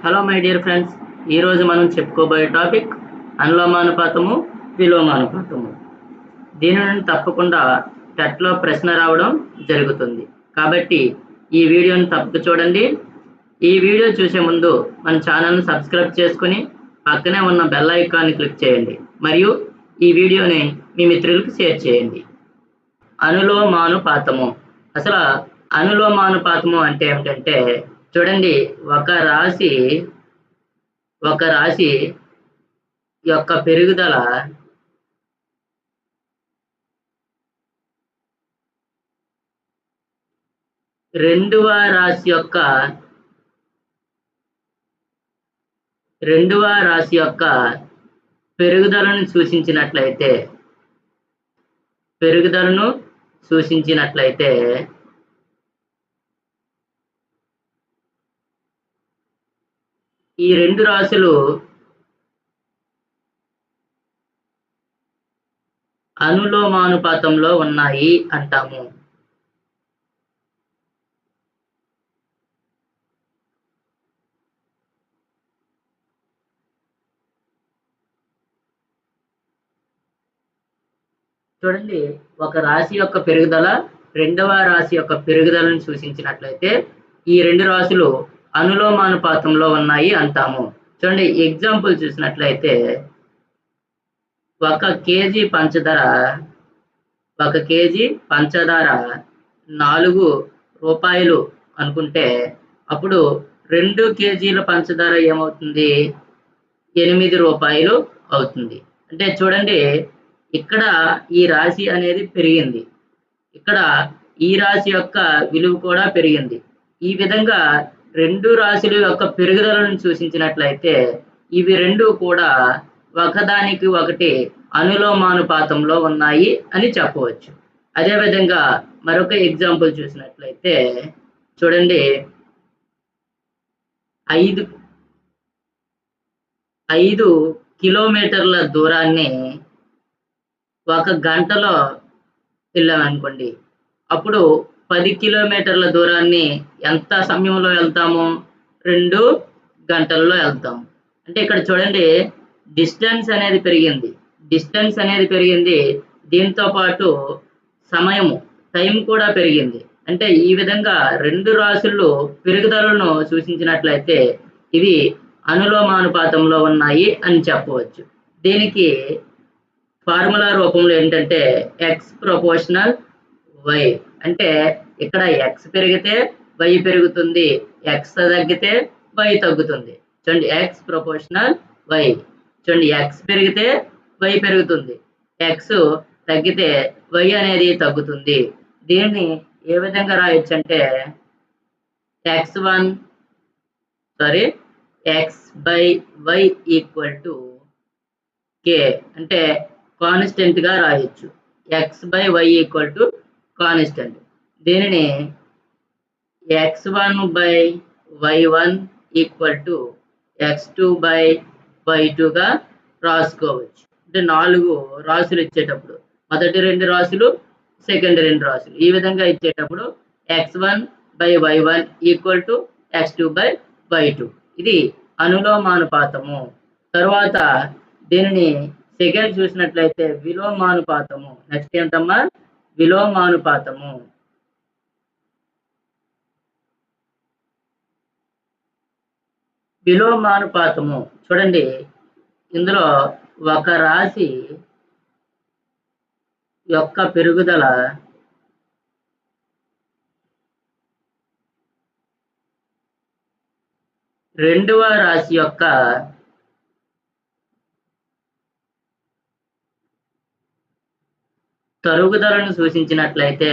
Hello my dear friends, ఈరోజు మనం చెప్పుకోబోయే టాపిక్ అనులోమానుపాతము, విలోమానుపాతము. దీని నుండి తప్పకుండా టెట్లో ప్రశ్న రావడం జరుగుతుంది. కాబట్టి ఈ వీడియోని తప్పక చూడండి. ఈ వీడియో చూసే ముందు మన ఛానల్ని సబ్స్క్రైబ్ చేసుకుని పక్కనే ఉన్న బెల్ ఐకాన్ని క్లిక్ చేయండి. మరియు ఈ వీడియోని మీ మిత్రులకు షేర్ చేయండి. అనులోమానుపాతము. అసలు అనులోమానుపాతము అంటే ఏమిటంటే, చూడండి, ఒక రాశి యొక్క పెరుగుదల రెండవ రాశి యొక్క పెరుగుదలను సూచించినట్లయితే ఈ రెండు రాశులు అనులోమానుపాతంలో ఉన్నాయి అంటాము. చూడండి, ఒక రాశి యొక్క పెరుగుదల రెండవ రాశి యొక్క పెరుగుదలను సూచించినట్లయితే ఈ రెండు రాశులు అనులోమానుపాతంలో ఉన్నాయి అంటాము. చూడండి, ఎగ్జాంపుల్ చూసినట్లయితే ఒక కేజీ పంచదార 4 రూపాయలు అనుకుంటే అప్పుడు 2 కేజీల పంచదార ఏమవుతుంది? 8 రూపాయలు అవుతుంది. అంటే చూడండి, ఇక్కడ ఈ రాశి అనేది పెరిగింది, ఇక్కడ ఈ రాశి యొక్క విలువ కూడా పెరిగింది. ఈ విధంగా రెండు రాశుల యొక్క పెరుగుదలను సూచించినట్లయితే ఇవి రెండు కూడా ఒకదానికి ఒకటి అనులోమానుపాతంలో ఉన్నాయి అని చెప్పవచ్చు. అదేవిధంగా మరొక ఎగ్జాంపుల్ చూసినట్లయితే చూడండి, 5 కిలోమీటర్ల దూరాన్ని 1 గంటలో వెళ్ళామనుకోండి, అప్పుడు 10 కిలోమీటర్ల దూరాన్ని ఎంత సమయంలో వెళ్తాము? 2 గంటల్లో వెళ్తాము. అంటే ఇక్కడ చూడండి, డిస్టెన్స్ అనేది పెరిగింది, దీంతో పాటు టైం కూడా పెరిగింది. అంటే ఈ విధంగా రెండు రాశుల్లో పెరుగుదలను సూచించినట్లయితే ఇవి అనులోమానుపాతంలో ఉన్నాయి అని చెప్పవచ్చు. దీనికి ఫార్ములా రూపంలో ఏంటంటే ఎక్స్ ప్రపోర్షనల్ వై. అంటే ఇక్కడ ఎక్స్ పెరిగితే వై పెరుగుతుంది, ఎక్స్ తగ్గితే వై తగ్గుతుంది. చూడండి, ఎక్స్ ప్రపోర్షనల్ వై. చూడండి, ఎక్స్ పెరిగితే వై పెరుగుతుంది, ఎక్స్ తగ్గితే వై అనేది తగ్గుతుంది. దీన్ని ఏ విధంగా రాయొచ్చు అంటే x by y equal to k. అంటే కాన్స్టెంట్ గా రాయొచ్చు. X by y equal to constant. దీనిని x1 by y1 equal to x2 by y2 గా రాసుకోవచ్చు. అంటే 4 రాశులు ఇచ్చేటప్పుడు మొదటి 2 రాశులు, సెకండ్ 2 రాశులు ఈ విధంగా ఇచ్చేటప్పుడు x1 by y1 equal to x2 by y2. ఇది అనులోమానుపాతము. తర్వాత దీనిని సెకండ్ చూసినట్లయితే విలోమానుపాతము. నెక్స్ట్ ఏంటమ్మా? విలోమానుపాతము. విలోమానుపాతము చూడండి, ఇందులో ఒక రాశి యొక్క పెరుగుదల రెండవ రాశి యొక్క తరుగుదలను సూచించినట్లయితే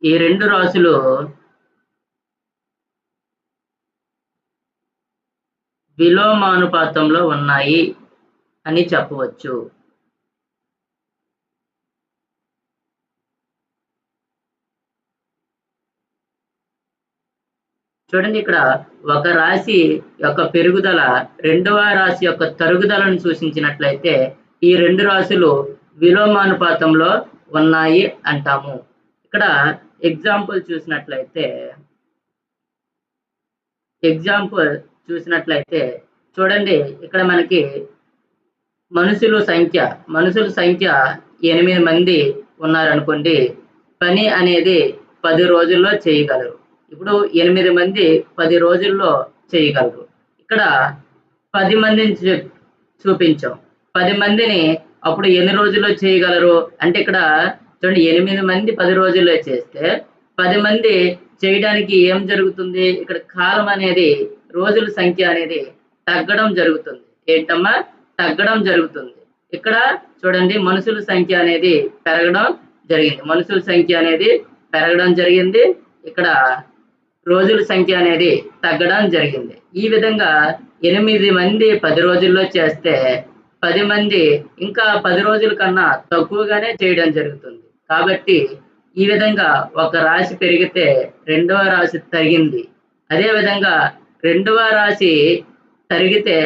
ఈ రెండు రాశులు విలోమానుపాతంలో ఉన్నాయి అని చెప్పవచ్చు. చూడండి ఇక్కడ ఒక రాశి యొక్క పెరుగుదల రెండవ రాశి యొక్క తరుగుదలను సూచించినట్లయితే ఈ రెండు రాశులు విలోమానుపాతంలో ఉన్నాయి అంటాము. ఇక్కడ ఎగ్జాంపుల్ చూసినట్లయితే చూడండి ఇక్కడ మనకి మనుషుల సంఖ్య 8 మంది ఉన్నారనుకోండి. పని అనేది 10 రోజుల్లో చేయగలరు. ఇప్పుడు 8 మంది 10 రోజుల్లో చేయగలరు. ఇక్కడ 10 మందిని చూపించాం. 10 మందిని అప్పుడు ఎన్ని రోజుల్లో చేయగలరు? అంటే ఇక్కడ చూడండి 8 మంది 10 రోజుల్లో చేస్తే 10 మంది చేయడానికి ఏం జరుగుతుంది? ఇక్కడ కాలం అనేది రోజుల సంఖ్య అనేది తగ్గడం జరుగుతుంది. ఏంటమ్మా? తగ్గడం జరుగుతుంది. ఇక్కడ చూడండి మనుషుల సంఖ్య అనేది పెరగడం జరిగింది. ఇక్కడ రోజుల సంఖ్య అనేది తగ్గడం జరిగింది. ఈ విధంగా 8 మంది 10 రోజుల్లో చేస్తే 10 మంది ఇంకా 10 రోజుల కన్నా తక్కువగానే చేయడం జరుగుతుంది. కాబట్టి ఈ విధంగా ఒక రాశి పెరిగితే రెండవ రాశి తరిగింది. అదే విధంగా రెండవ రాశి తరిగితే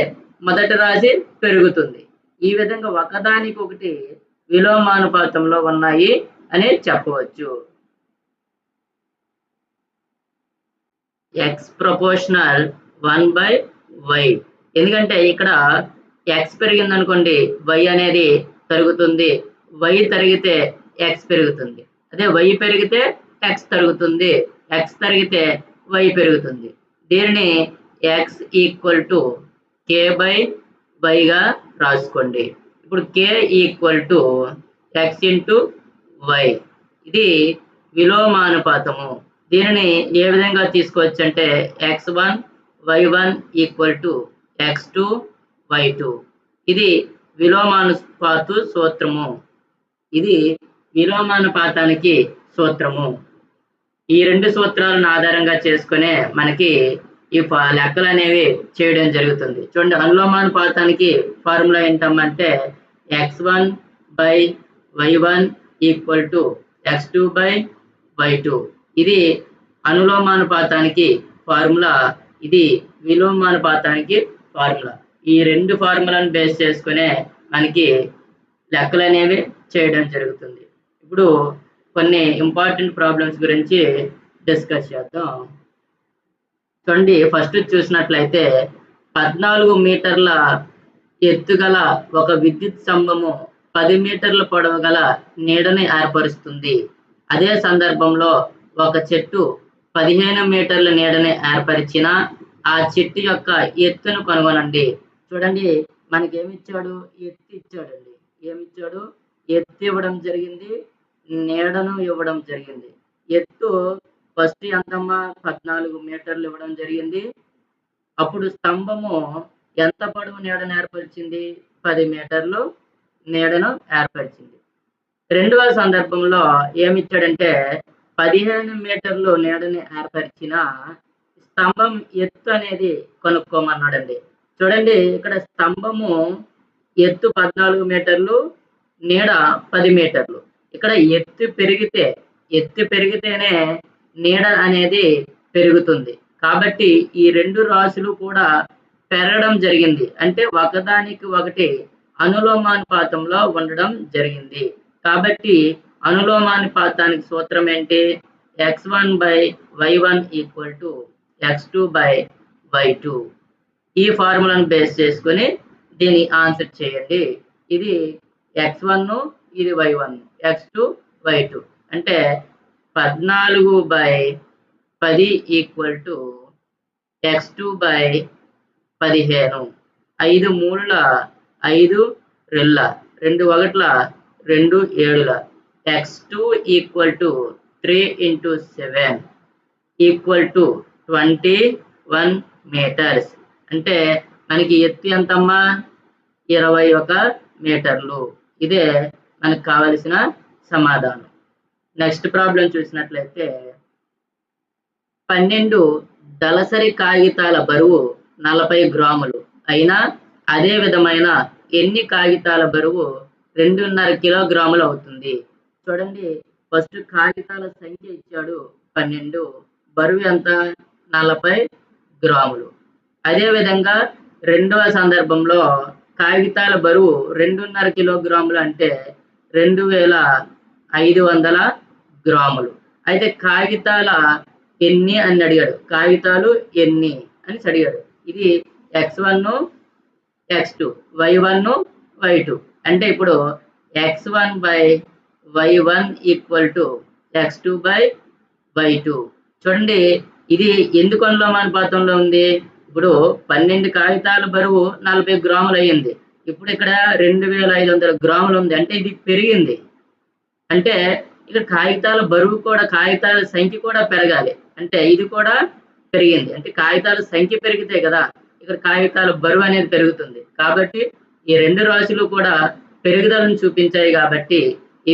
మొదటి రాశి పెరుగుతుంది. ఈ విధంగా ఒకదానికొకటి విలోమానుపాతంలో ఉన్నాయి అని చెప్పవచ్చు. X proportional 1/y. ఎందుకంటే ఇక్కడ ఎక్స్ పెరిగిందనుకోండి వై అనేది తరుగుతుంది. వై తరిగితే ఎక్స్ పెరుగుతుంది. అదే వై పెరిగితే ఎక్స్ తరుగుతుంది. ఎక్స్ తరిగితే వై పెరుగుతుంది. దీనిని ఎక్స్ ఈక్వల్ టు k/y రాసుకోండి. ఇప్పుడు k equal to x into y. ఇది విలోమానుపాతము. దీనిని ఏ విధంగా తీసుకోవచ్చు అంటే x1 y1 equal to x2 y2. ఇది విలోమానుపాత సూత్రము. సూత్రము. ఈ రెండు సూత్రాలను ఆధారంగా చేసుకునే మనకి ఈ లెక్కలు అనేవి చేయడం జరుగుతుంది. చూడండి అనులోమానుపాతానికి ఫార్ములా ఏంటంటే x1/y1 ఈక్వల్ టు x2/y2. ఇది అనులోమానుపాతానికి ఫార్ములా. ఇది విలోమానుపాతానికి ఫార్ములా. ఈ రెండు ఫార్ములాను బేస్ చేసుకునే మనకి లెక్కలు అనేవి చేయడం జరుగుతుంది. ఇప్పుడు కొన్ని ఇంపార్టెంట్ ప్రాబ్లమ్స్ గురించి డిస్కస్ చేద్దాం. చూడండి ఫస్ట్ చూసినట్లయితే 14 మీటర్ల ఎత్తుగల ఒక విద్యుత్ స్తంభము 10 మీటర్ల పొడవు గల నీడని ఏర్పరుస్తుంది. అదే సందర్భంలో ఒక చెట్టు 15 మీటర్ల నీడని ఏర్పరిచిన ఆ చెట్టు యొక్క ఎత్తును కనుగొనండి. చూడండి మనకి ఏమిచ్చాడు? ఎత్తు ఇచ్చాడండి. ఏమిచ్చాడు? ఎత్తు ఇవ్వడం జరిగింది, నీడను ఇవ్వడం జరిగింది. ఎత్తు ఫస్ట్ ఎంతమ్మా? 14 మీటర్లు ఇవ్వడం జరిగింది. అప్పుడు స్తంభము ఎంత పొడవు నీడను ఏర్పరిచింది? 10 మీటర్లు నీడను ఏర్పరిచింది. రెండవ సందర్భంలో ఏమిచ్చాడంటే 15 మీటర్లు నీడని ఏర్పరిచిన స్తంభం ఎత్తు అనేది కనుక్కోమన్నాడండి. చూడండి ఇక్కడ స్తంభము ఎత్తు 14 మీటర్లు, నీడ 10 మీటర్లు. ఇక్కడ ఎత్తు పెరిగితేనే నీడ అనేది పెరుగుతుంది. కాబట్టి ఈ రెండు రాశులు కూడా పెరగడం జరిగింది. అంటే ఒకదానికి ఒకటి అనులోమానుపాతంలో ఉండడం జరిగింది. కాబట్టి అనులోమానుపాతానికి సూత్రం ఏంటి? x1/y1 equal to x2/y2. ఈ ఫార్ములాను బేస్ చేసుకొని దీన్ని ఆన్సర్ చేయండి. ఇది x1, ఇది y1, x2 y2. అంటే 14/10 ఈక్వల్ టు x2/15. 5 మూడుల 5 రెళ్ళ 2 ఒకట్ల 2 ఏడుల x2 equal to 3 into 7 equal to 21 metres. అంటే మనకి ఎత్తు ఎంతమ్మా? 21 మీటర్లు. ఇదే మనకు కావలసిన సమాధానం. నెక్స్ట్ ప్రాబ్లం చూసినట్లయితే 12 దళసరి కాగితాల బరువు 40 గ్రాములు అయినా అదే విధమైన ఎన్ని కాగితాల బరువు 2.5 కిలోగ్రాములు అవుతుంది? చూడండి ఫస్ట్ కాగితాల సంఖ్య ఇచ్చాడు 12, బరువు ఎంత? 40 గ్రాములు. అదేవిధంగా రెండవ సందర్భంలో కాగితాల బరువు 2.5 కిలోగ్రాములు అంటే 2500 గ్రాములు. అయితే కాగితాల ఎన్ని అని అడిగాడు. కాగితాలు ఎన్ని అని అడిగాడు. ఇది x1 x2 y1 y2 అంటే ఇప్పుడు x1 by y1 equal to x2 by y2. చూడండి ఇది ఎందుకు అనులోమానుపాతంలో ఉంది? ఇప్పుడు 12 కాగితాల బరువు 40 గ్రాములు అయ్యింది. ఇప్పుడు ఇక్కడ 2500 గ్రాములు ఉంది. అంటే ఇది పెరిగింది. అంటే ఇక్కడ కాగితాల బరువు కూడా, కాగితాల సంఖ్య కూడా పెరగాలి. అంటే ఇది కూడా పెరిగింది. అంటే కాగితాల సంఖ్య పెరిగితే కదా ఇక్కడ కాగితాల బరువు అనేది పెరుగుతుంది. కాబట్టి ఈ రెండు రాశులు కూడా పెరుగుదలను చూపించాయి కాబట్టి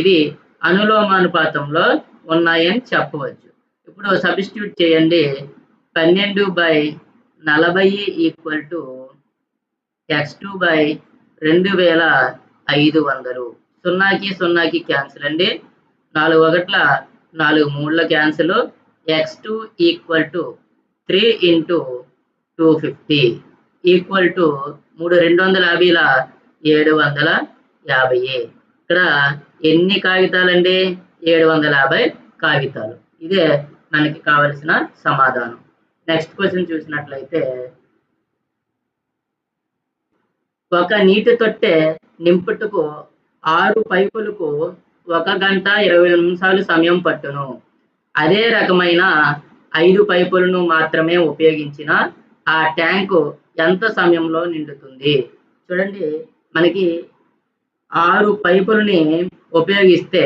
ఇది అనులోమానుపాతంలో ఉన్నాయని చెప్పవచ్చు. ఇప్పుడు సబ్స్టిట్యూట్ చేయండి. 12/40 ఈక్వల్ టు x2 by 2500. 0కి 0కి క్యాన్సిల్ అండి. 4 ఒకట్ల 4 మూడుల cancel. x2 equal to 3 into 250 equal to 3 250ల 750. ఇక్కడ ఎన్ని కాగితాలండి? 750 కాగితాలు. ఇదే మనకి కావలసిన సమాధానం. నెక్స్ట్ క్వశ్చన్ చూసినట్లయితే, ఒక నీటి తొట్టె నింపుటకు 6 పైపులకు 1 గంట 20 నిమిషాలు సమయం పట్టును. అదే రకమైన 5 పైపులను మాత్రమే ఉపయోగించిన ఆ ట్యాంకు ఎంత సమయంలో నిండుతుంది? చూడండి మనకి 6 పైపులని ఉపయోగిస్తే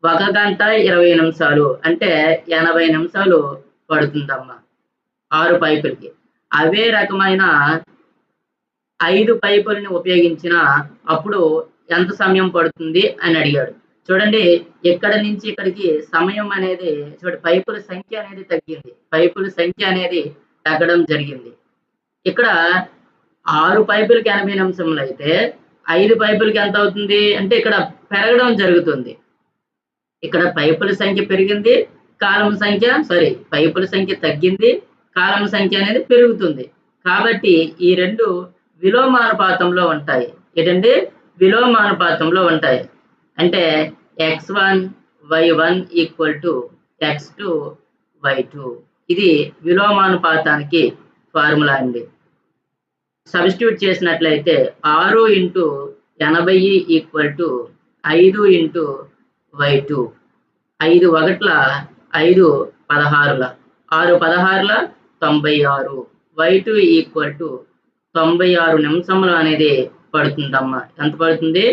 1 గంట 20 నిమిషాలు అంటే 80 నిమిషాలు పడుతుందమ్మా 6 పైపులకి. అవే రకమైన 5 పైపుల్ని ఉపయోగించిన అప్పుడు ఎంత సమయం పడుతుంది అని అడిగాడు. చూడండి ఇక్కడ నుంచి ఇక్కడికి సమయం అనేది పైపుల సంఖ్య అనేది తగ్గింది. పైపుల సంఖ్య అనేది తగ్గడం జరిగింది. ఇక్కడ 6 పైపులకి 80 నిమిషములు అయితే 5 పైపులకి ఎంత అవుతుంది అంటే ఇక్కడ పెరగడం జరుగుతుంది. ఇక్కడ పైపుల సంఖ్య పెరిగింది, పైపుల సంఖ్య తగ్గింది, కాలం సంఖ్య అనేది పెరుగుతుంది. కాబట్టి ఈ రెండు విలోమానుపాతంలో ఉంటాయి. ఏంటంటే విలోమానుపాతంలో ఉంటాయి. అంటే x1 y1 equal to x2 y2. ఇది విలోమానుపాతానికి ఫార్ములా అండి. సబ్స్టిట్యూట్ చేసినట్లయితే 6 into 80 equal to 5 into y2. 5 ఒకట్ల 5 16ల 6 16ల 96. y2 ఈక్వల్ టు 96 నిమిషములు అనేది పడుతుందమ్మా. ఎంత పడుతుంది?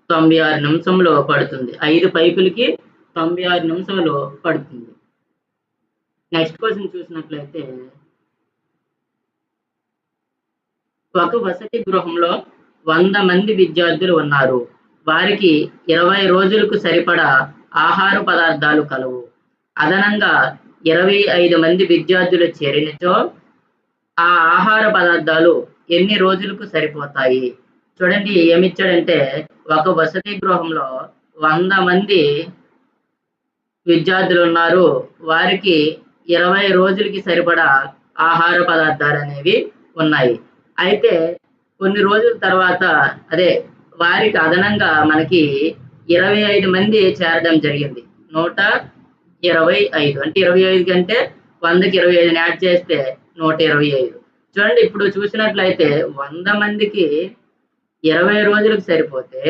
96 నిమిషములు పడుతుంది. 5 పైపులకి 96 నిమిషములు పడుతుంది. నెక్స్ట్ క్వశ్చన్ చూసినట్లయితే, ఒక వసతి గృహంలో 100 మంది విద్యార్థులు ఉన్నారు. వారికి 20 రోజులకు సరిపడా ఆహార పదార్థాలు కలవు. అదనంగా 25 మంది విద్యార్థులు చేరినచో ఆ ఆహార పదార్థాలు ఎన్ని రోజులకు సరిపోతాయి? చూడండి ఏమిచ్చాడంటే, ఒక వసతి గృహంలో 100 మంది విద్యార్థులు ఉన్నారు. వారికి 20 రోజులకి సరిపడా ఆహార పదార్థాలు అనేవి ఉన్నాయి. అయితే కొన్ని రోజుల తర్వాత వారికి అదనంగా మనకి 25 మంది చేరడం జరిగింది. 125 అంటే 25 కంటే 100కి 25 యాడ్ చేస్తే 125. చూడండి ఇప్పుడు చూసినట్లయితే 100 మందికి 20 రోజులకు సరిపోతే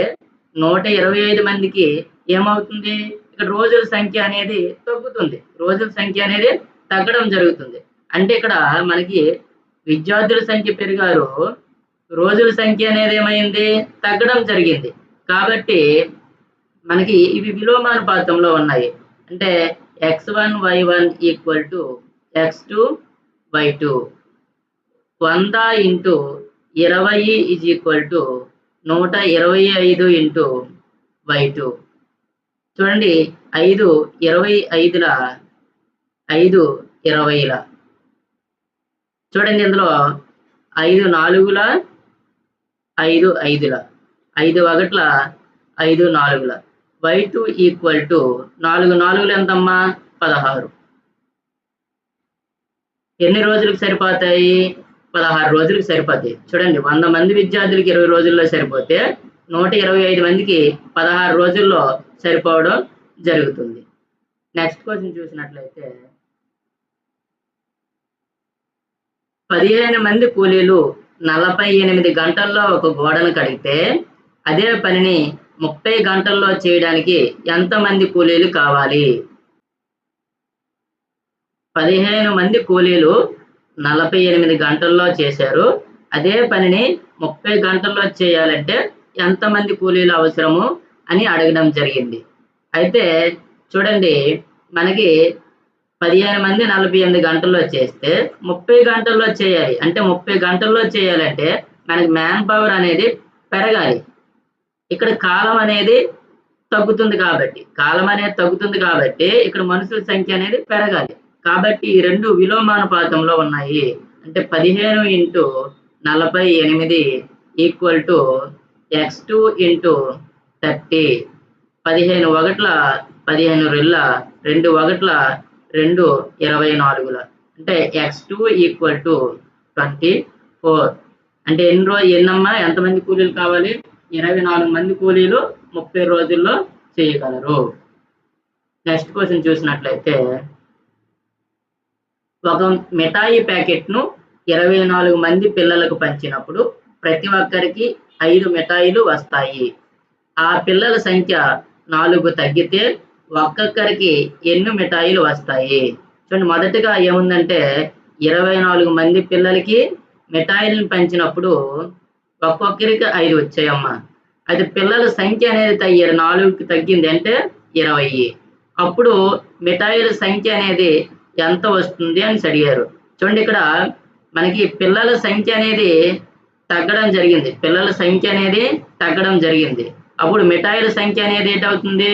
125 మందికి ఏమవుతుంది? ఇక్కడ రోజుల సంఖ్య అనేది తగ్గుతుంది. రోజుల సంఖ్య అనేది తగ్గడం జరుగుతుంది. అంటే ఇక్కడ మనకి విద్యార్థుల సంఖ్య పెరిగారు, రోజుల సంఖ్య అనేది ఏమైంది? తగ్గడం జరిగింది. కాబట్టి మనకి ఇవి విలోమానుపాతంలో ఉన్నాయి. అంటే x1 y1 equal to x2 y2. 100 into 20 is equal to 125 into y2. చూడండి 5 25ల 5 20ల. చూడండి ఇందులో 5 4ల 5 5ల 5 ఒకట్ల 5 4ల. y2 ఈక్వల్ టు 4 4లు ఎంతమ్మా? 16. ఎన్ని రోజులకు సరిపోతాయి? 16 రోజులకు సరిపోతాయి. చూడండి 100 మంది విద్యార్థులకి 20 రోజుల్లో సరిపోతే 125 మందికి 16 రోజుల్లో సరిపోవడం జరుగుతుంది. నెక్స్ట్ క్వెషన్ చూసినట్లయితే 15 మంది కూలీలు 48 గంటల్లో ఒక గోడను కడిగితే అదే పనిని 30 గంటల్లో చేయడానికి ఎంతమంది కూలీలు కావాలి? 15 మంది కూలీలు 48 గంటల్లో చేశారు. అదే పనిని 30 గంటల్లో చేయాలంటే ఎంతమంది కూలీలు అవసరము అని అడగడం జరిగింది. అయితే చూడండి మనకి 15 మంది 48 గంటల్లో చేస్తే 30 గంటల్లో చేయాలి. అంటే 30 గంటల్లో చేయాలంటే మనకి మ్యాన్ పవర్ అనేది పెరగాలి. ఇక్కడ కాలం అనేది తగ్గుతుంది కాబట్టి ఇక్కడ మనుషుల సంఖ్య అనేది పెరగాలి. కాబట్టి ఈ 2 విలోమానుపాతంలో ఉన్నాయి. అంటే 15 into 48 equal to x2 into 30. 15 ఒకట్ల 15 రెళ్ళ 2 ఒకట్ల 2 24ల అంటే x2 ఈక్వల్ టు 24. అంటే ఎన్నమ్మా ఎంతమంది కూలీలు కావాలి? 24 మంది కూలీలు 30 రోజుల్లో చేయగలరు. నెక్స్ట్ క్వెషన్ చూసినట్లయితే ఒక మిఠాయి ప్యాకెట్ను 24 మంది పిల్లలకు పంచినప్పుడు ప్రతి ఒక్కరికి 5 మిఠాయిలు వస్తాయి. ఆ పిల్లల సంఖ్య 4 తగ్గితే ఒక్కొక్కరికి ఎన్ని మిఠాయిలు వస్తాయి? చూడండి మొదటగా ఏముందంటే 24 మంది పిల్లలకి మిఠాయిలను పంచినప్పుడు ఒక్కొక్కరికి 5 వచ్చాయమ్మా. అయితే పిల్లల సంఖ్య అనేది 4కి తగ్గింది అంటే 20. అప్పుడు మిఠాయిల సంఖ్య అనేది ఎంత వస్తుంది అని అడిగారు. చూడండి ఇక్కడ మనకి పిల్లల సంఖ్య అనేది తగ్గడం జరిగింది. అప్పుడు మిఠాయిల సంఖ్య అనేది ఏంటవుతుంది?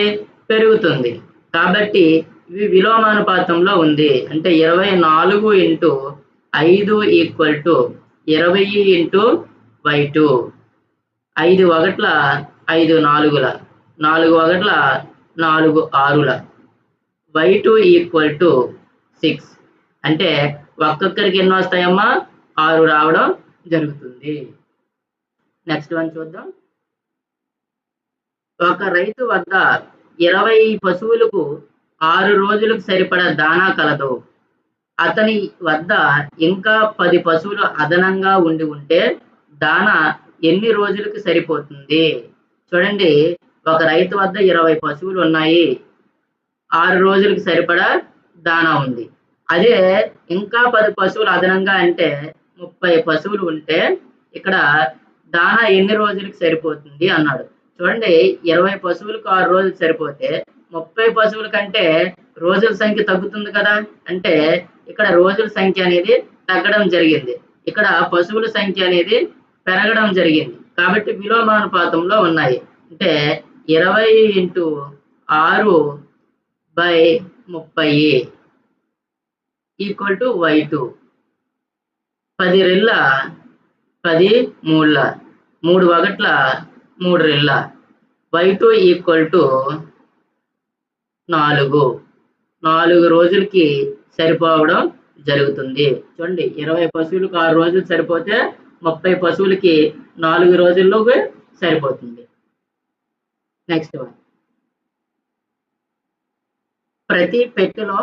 పెరుగుతుంది. కాబట్టి ఇవి విలోమానుపాతంలో ఉంది. అంటే 24 into 5 equal to 20 into y2. 5 ఒకట్ల 5 నాలుగుల 4 ఒకట్ల 4 ఆరుల y2 ఈక్వల్ టు 6. అంటే ఒక్కొక్కరికి ఎన్ని వస్తాయమ్మా? 6 రావడం జరుగుతుంది. నెక్స్ట్ వన్ చూద్దాం. ఒక రైతు వద్ద 20 పశువులకు 6 రోజులకు సరిపడా దాణా కలదు. అతని వద్ద ఇంకా 10 పశువులు అదనంగా ఉంటే దాణా ఎన్ని రోజులకు సరిపోతుంది? చూడండి ఒక రైతు వద్ద 20 పశువులు ఉన్నాయి. 6 రోజులకు సరిపడా దాణా ఉంది. అదే ఇంకా 10 పశువులు అదనంగా అంటే 30 పశువులు ఉంటే ఇక్కడ దాణా ఎన్ని రోజులకు సరిపోతుంది అన్నాడు. చూడండి 20 పశువులకు 6 రోజులు సరిపోతే 30 పశువుల కంటే రోజుల సంఖ్య తగ్గుతుంది కదా. అంటే ఇక్కడ రోజుల సంఖ్య అనేది తగ్గడం జరిగింది. ఇక్కడ పశువుల సంఖ్య అనేది పెరగడం జరిగింది. కాబట్టి విలోమానుపాతంలో ఉన్నాయి. అంటే 20 ఇంటూ 6/30 ఈక్వల్ టు y2. 10 రెళ్ళ 10 మూళ్ళ 3 ఒకట్ల 3 రెళ్ళ y2 ఈక్వల్ టు 4. 4 రోజులకి సరిపోవడం జరుగుతుంది. చూడండి 20 పశువులకు 6 రోజులు సరిపోతే 30 పశువులకి 4 రోజుల్లోకి సరిపోతుంది. Next one. ప్రతి పెట్టెలో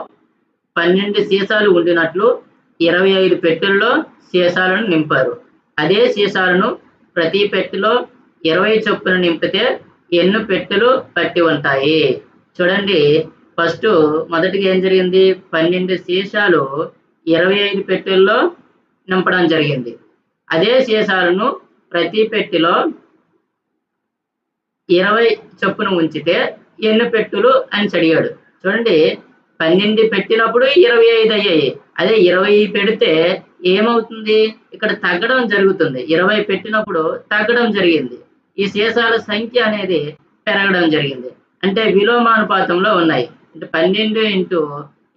12 సీసాలు ఉండినట్లు 25 పెట్టెల్లో సీసాలను నింపారు. అదే సీసాలను ప్రతి పెట్టెలో 20 చొప్పున నింపితే ఎన్ని పెట్టెలు పట్టి ఉంటాయి? చూడండి ఫస్ట్ మొదటిగా ఏం జరిగింది? 12 సీసాలు 25 పెట్టెల్లో నింపడం జరిగింది. అదే సీసాలను ప్రతి పెట్టెలో 20 చొప్పున ఉంచితే ఎన్ని పెట్టెలు అని అడిగాడు. చూడండి 12 పెట్టినప్పుడు 25 అయ్యాయి. అదే 20 పెడితే ఏమవుతుంది? ఇక్కడ తగ్గడం జరుగుతుంది. 20 పెట్టినప్పుడు తగ్గడం జరిగింది. ఈ సీసాల సంఖ్య అనేది పెరగడం జరిగింది. అంటే విలోమానుపాతంలో ఉన్నాయి. అంటే 12 ఇంటూ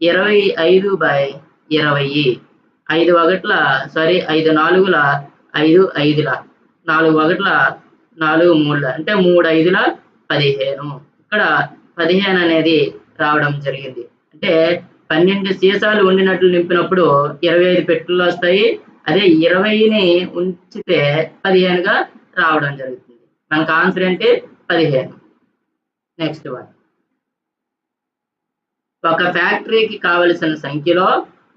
25/20. 5 ఒకట్ల 5 నాలుగుల 5 ఐదుల 4 ఒకట్ల 4 మూళ్ళ అంటే 3 5ల 15. ఇక్కడ 15 అనేది రావడం జరిగింది. అంటే 12 సీసాలు ఉండినట్లు నింపినప్పుడు 25 పెట్టెలు వస్తాయి. అదే 20ని ఉంచితే 15గా రావడం జరుగుతుంది. మనకు ఆన్సర్ ఏంటి? 15. Next one. ఒక ఫ్యాక్టరీకి కావలసిన సంఖ్యలో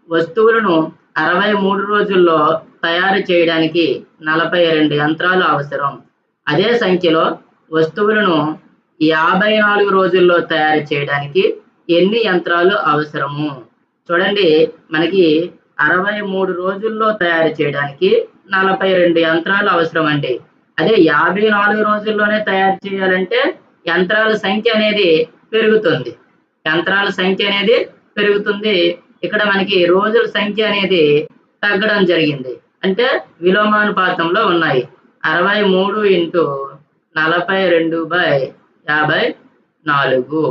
వస్తువులను 63 రోజుల్లో తయారు చేయడానికి 42 యంత్రాలు అవసరం. అదే సంఖ్యలో వస్తువులను 54 రోజుల్లో తయారు చేయడానికి ఎన్ని యంత్రాలు అవసరము? చూడండి, మనకి 63 రోజుల్లో తయారు చేయడానికి 42 యంత్రాలు అవసరం అండి. అదే 54 రోజుల్లోనే తయారు చేయాలంటే యంత్రాల సంఖ్య అనేది పెరుగుతుంది. ఇక్కడ మనకి రోజుల సంఖ్య అనేది తగ్గడం జరిగింది. అంటే విలోమానుపాతంలో ఉన్నాయి. 63 ఇంటూ 42/54.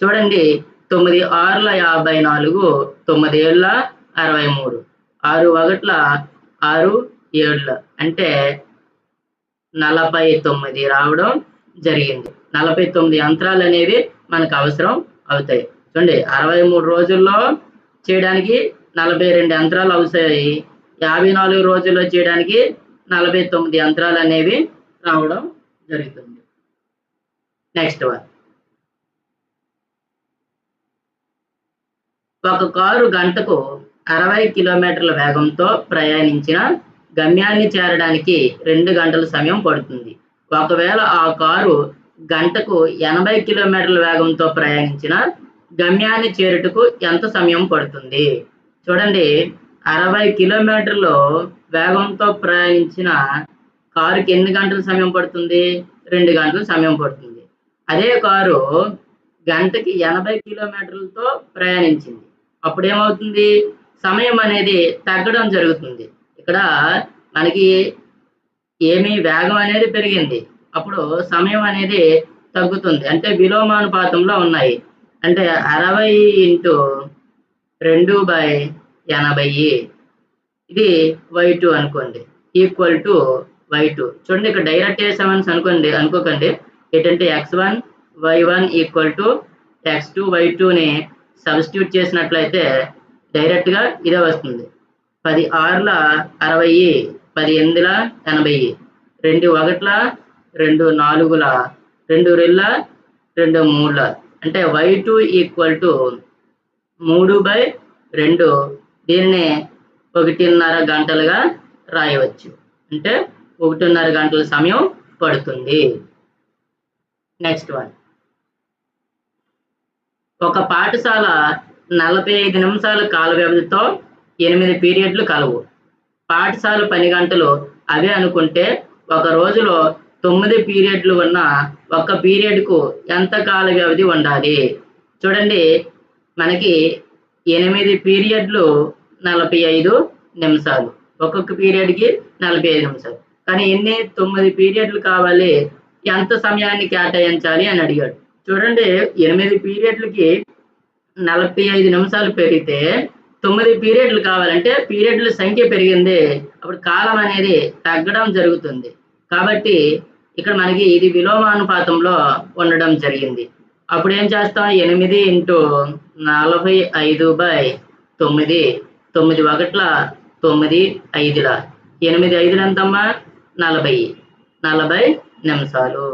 చూడండి, 9 6ల 54, 9 7ల 63, 6 1ల 6 7ల అంటే 49 రావడం జరిగింది. 49 యంత్రాలు అనేవి మనకు అవసరం అవుతాయి. చూడండి, 63 రోజుల్లో చేయడానికి 42 యంత్రాలు అవుతాయి. 54 రోజుల్లో చేయడానికి 49 యంత్రాలు అనేవి రావడం జరుగుతుంది. Next one. ఒక కారు గంటకు 60 కిలోమీటర్ల వేగంతో ప్రయాణించిన గమ్యాన్ని చేరడానికి 2 గంటల సమయం పడుతుంది. ఒకవేళ ఆ కారు గంటకు 80 కిలోమీటర్ల వేగంతో ప్రయాణించిన గమ్యాన్ని చేరుటకు ఎంత సమయం పడుతుంది? చూడండి, 60 కిలోమీటర్లు వేగంతో ప్రయాణించిన కారుకి ఎన్ని గంటల సమయం పడుతుంది? 2 గంటల సమయం పడుతుంది. అదే కారు గంటకి 80 కిలోమీటర్లతో ప్రయాణించింది. అప్పుడు ఏమవుతుంది? సమయం అనేది తగ్గడం జరుగుతుంది. ఇక్కడ మనకి వేగం అనేది పెరిగింది, అప్పుడు సమయం అనేది తగ్గుతుంది. అంటే విలోమానుపాతంలో ఉన్నాయి. అంటే 60 ఇంటూ 2/80 ఇది y2 అనుకోండి, ఈక్వల్ టు y2. చూడండి, ఇక్కడ డైరెక్ట్ చేసామని అనుకోకండి. ఏంటంటే x1 y1 equal to x2 y2ని substitute చేసినట్లయితే డైరెక్ట్గా ఇదే వస్తుంది. 10 6ల 60, 10 8ల 80, 2 1ల 2 4ల 2 2ల 2 3ల అంటే y2 ఈక్వల్ టు 3/2. దీన్ని 1.5 గంటలుగా రాయవచ్చు. అంటే 1.5 గంటల సమయం పడుతుంది. Next one. ఒక పాఠశాల 45 నిమిషాల కాల వ్యవధితో 8 పీరియడ్లు కలవు. పాఠశాల పని గంటలు అవే అనుకుంటే ఒక రోజులో 9 పీరియడ్లు ఉన్న ఒక్క పీరియడ్కు ఎంత కాల వ్యవధి ఉండాలి? చూడండి, మనకి 8 పీరియడ్లు 45 నిమిషాలు, ఒక్కొక్క పీరియడ్కి 45 నిమిషాలు. కానీ 9 పీరియడ్లు కావాలి, ఎంత సమయాన్ని కేటాయించాలి అని అడిగాడు. చూడండి, 8 పీరియడ్లకి 45 నిమిషాలు పెరిగితే 9 పీరియడ్లు కావాలంటే పీరియడ్ల సంఖ్య పెరిగింది, అప్పుడు కాలం అనేది తగ్గడం జరుగుతుంది. కాబట్టి ఇక్కడ మనకి ఇది విలోమానుపాతంలో ఉండడం జరిగింది. అప్పుడు ఏం చేస్తాం? 8 ఇంటూ 45/9, 9 1ల 9 5ల 8 5లు ఎంతమ్మా? 40 నిమిషాలు.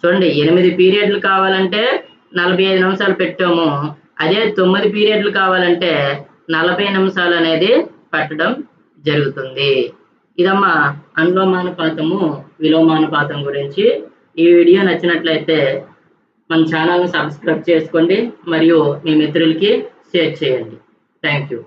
చూడండి, 8 పీరియడ్లు కావాలంటే 45 నిమిషాలు పెట్టాము. అదే 9 పీరియడ్లు కావాలంటే 40 నిమిషాలు అనేది పట్టడం జరుగుతుంది. ఇదమ్మా అనులోమానుపాతము, విలోమానుపాతం గురించి. ఈ వీడియో నచ్చినట్లయితే మన ఛానల్ని సబ్స్క్రైబ్ చేసుకోండి మరియు మీ మిత్రులకి షేర్ చేయండి. Thank you.